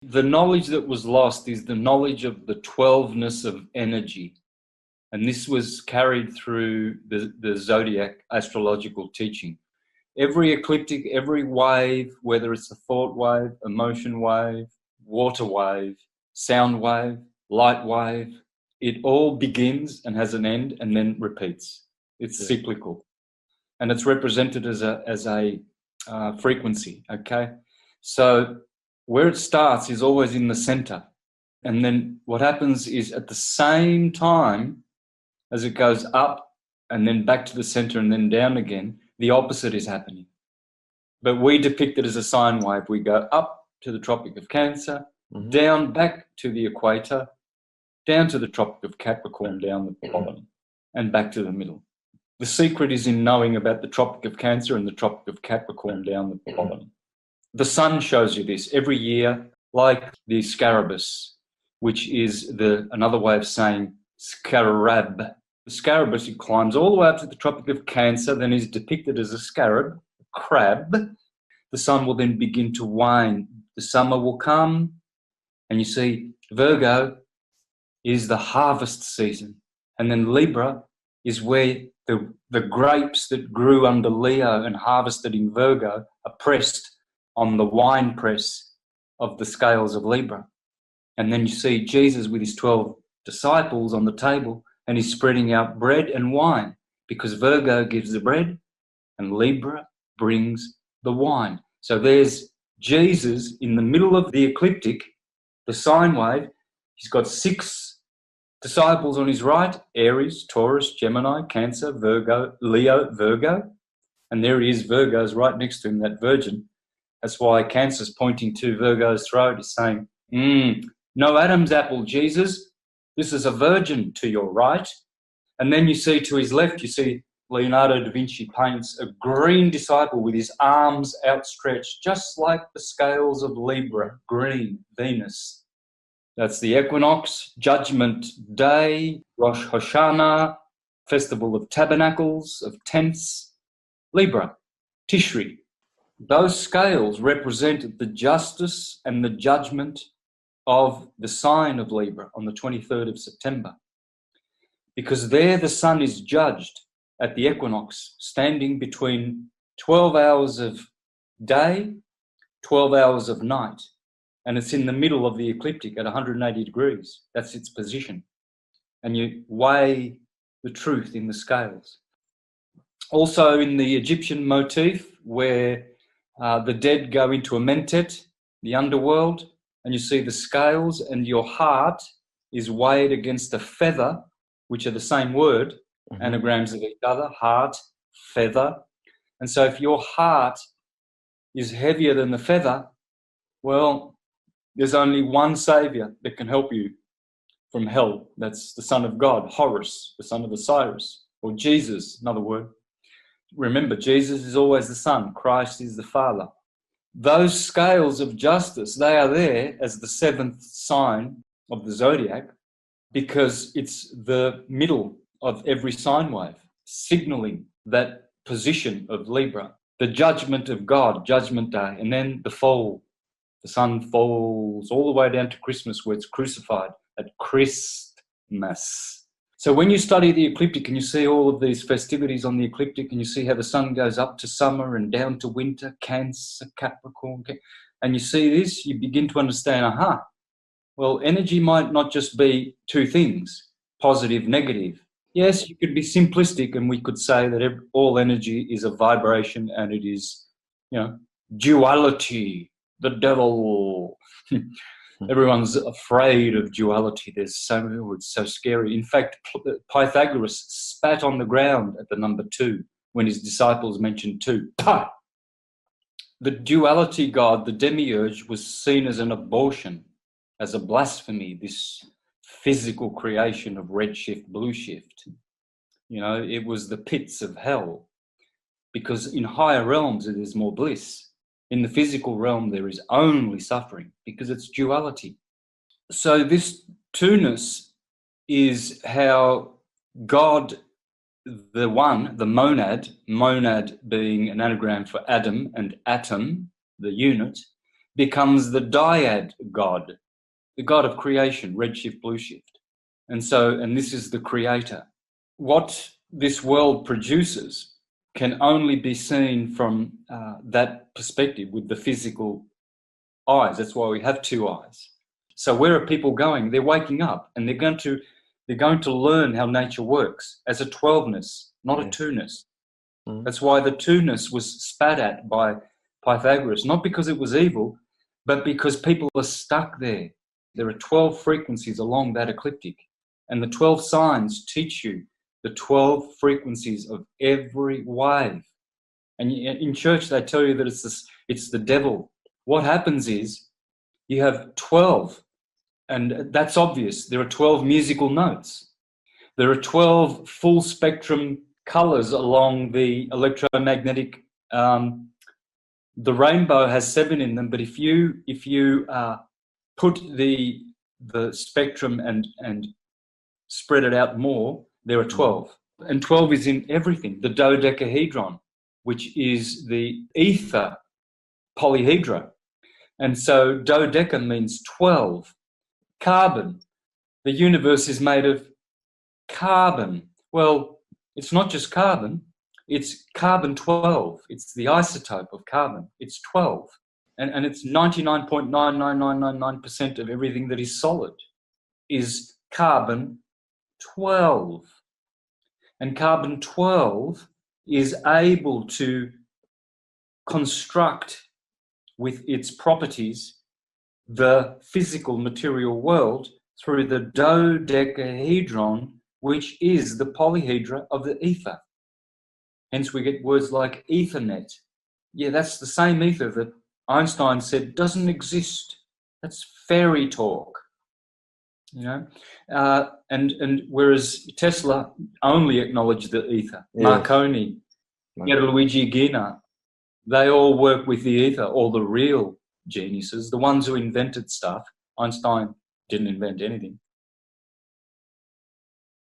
The knowledge that was lost is the knowledge of the 12ness of energy. And this was carried through the zodiac astrological teaching. Every ecliptic, every wave, whether it's a thought wave, emotion wave, water wave, sound wave, light wave, it all begins and has an end and then repeats. It's cyclical. And it's represented as a frequency, okay? So where it starts is always in the center. And then what happens is at the same time as it goes up and then back to the center and then down again, the opposite is happening. But we depict it as a sine wave. We go up to the Tropic of Cancer, down back to the equator, down to the Tropic of Capricorn, down the bottom, and back to the middle. The secret is in knowing about the Tropic of Cancer and the Tropic of Capricorn down the bottom. The sun shows you this every year, like the scarabus, which is another way of saying scarab. The scarabus, it climbs all the way up to the Tropic of Cancer, then is depicted as a scarab, a crab. The sun will then begin to wane. The summer will come, and you see Virgo is the harvest season. And then Libra is where the grapes that grew under Leo and harvested in Virgo are pressed on the wine press of the scales of Libra. And then you see Jesus with his 12 disciples on the table, and he's spreading out bread and wine, because Virgo gives the bread and Libra brings the wine. So there's Jesus in the middle of the ecliptic, the sine wave. He's got 6 disciples on his right: Aries, Taurus, Gemini, Cancer, Virgo, Leo, Virgo. And there he is, Virgo's right next to him, that virgin. That's why Cancer's pointing to Virgo's throat. He's saying, no Adam's apple, Jesus. This is a virgin to your right. And then you see to his left, you see Leonardo da Vinci paints a green disciple with his arms outstretched, just like the scales of Libra, green, Venus. That's the equinox, Judgment Day, Rosh Hashanah, Festival of Tabernacles, of Tents, Libra, Tishri. Those scales represent the justice and the judgment of the sign of Libra on the 23rd of September. Because there the sun is judged at the equinox, standing between 12 hours of day, 12 hours of night. And it's in the middle of the ecliptic at 180 degrees. That's its position. And you weigh the truth in the scales. Also in the Egyptian motif, where the dead go into a mentet, the underworld, and you see the scales, and your heart is weighed against a feather, which are the same word, anagrams of each other, heart, feather. And so if your heart is heavier than the feather, well, there's only one saviour that can help you from hell. That's the Son of God, Horus, the son of Osiris, or Jesus, another word. Remember, Jesus is always the Son. Christ is the Father. Those scales of justice, they are there as the 7th sign of the zodiac, because it's the middle of every sine wave, signalling that position of Libra. The judgment of God, Judgment Day, and then the fall. The sun falls all the way down to Christmas, where it's crucified at Christmas. So when you study the ecliptic and you see all of these festivities on the ecliptic, and you see how the sun goes up to summer and down to winter, Cancer, Capricorn, and you see this, you begin to understand, well, energy might not just be 2 things, positive, negative. Yes, you could be simplistic, and we could say that all energy is a vibration, and it is, duality, the devil. Everyone's afraid of duality. It's so scary. In fact, Pythagoras spat on the ground at the number 2 when his disciples mentioned 2. Pah! The duality god, the Demiurge, was seen as an abortion, as a blasphemy, this physical creation of red shift, blue shift. It was the pits of hell, because in higher realms there is more bliss. In the physical realm, there is only suffering, because it's duality. So this 2ness is how God, the one, the monad being an anagram for Adam, and atom, the unit, becomes the dyad god, the god of creation, redshift, blue shift. And this is the creator. What this world produces can only be seen from that perspective with the physical eyes. That's why we have two eyes. So where are people going? They're waking up, and they're going to learn how nature works as a 12ness, not a 2ness. That's why the 2ness was spat at by Pythagoras, not because it was evil, but because people are stuck there. There are 12 frequencies along that ecliptic, and the 12 signs teach you the 12 frequencies of every wave. And in church, they tell you that it's the devil. What happens is you have 12, and that's obvious. There are 12 musical notes. There are 12 full spectrum colors along the electromagnetic. The rainbow has 7 in them, but if you put the spectrum and spread it out more, there are 12. And 12 is in everything. The dodecahedron, which is the ether polyhedra. And so dodeca means 12. Carbon. The universe is made of carbon. Well, it's not just carbon, it's carbon 12. It's the isotope of carbon. It's 12. And it's 99.99999% of everything that is solid is carbon 12. And carbon 12 is able to construct with its properties the physical material world through the dodecahedron, which is the polyhedra of the ether. Hence we get words like Ethernet. Yeah, that's the same ether that Einstein said doesn't exist. That's fairy talk, you know. And whereas Tesla only acknowledged the ether, yes. Marconi, Luigi Gina, they all work with the ether, all the real geniuses, the ones who invented stuff. Einstein didn't invent anything.